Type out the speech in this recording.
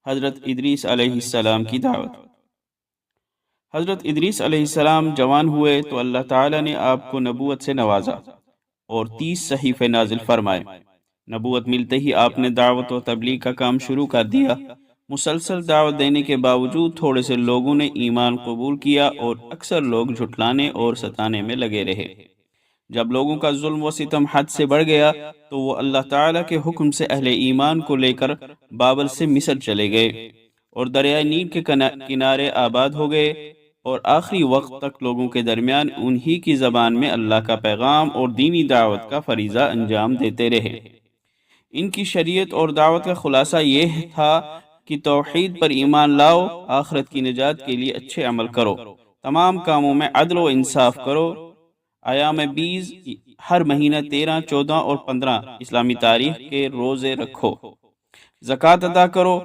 حضرت ادریس علیہ السلام کی دعوت۔ حضرت ادریس علیہ السلام جوان ہوئے تو اللہ تعالیٰ نے آپ کو نبوت سے نوازا اور 30 صحیفے نازل فرمائے۔ نبوت ملتے ہی آپ نے دعوت و تبلیغ کا کام شروع کر دیا۔ مسلسل دعوت دینے کے باوجود تھوڑے سے لوگوں نے ایمان قبول کیا اور اکثر لوگ جھٹلانے اور ستانے میں لگے رہے۔ جب لوگوں کا ظلم و ستم حد سے بڑھ گیا تو وہ اللہ تعالیٰ کے حکم سے اہل ایمان کو لے کر بابل سے مصر چلے گئے اور دریائے نیل کے کنارے آباد ہو گئے، اور آخری وقت تک لوگوں کے درمیان انہی کی زبان میں اللہ کا پیغام اور دینی دعوت کا فریضہ انجام دیتے رہے۔ ان کی شریعت اور دعوت کا خلاصہ یہ تھا کہ توحید پر ایمان لاؤ، آخرت کی نجات کے لیے اچھے عمل کرو، تمام کاموں میں عدل و انصاف کرو، ایام بیز ہر مہینہ 13، 14 اور 15 اسلامی تاریخ کے روزے رکھو، زکوٰۃ ادا کرو،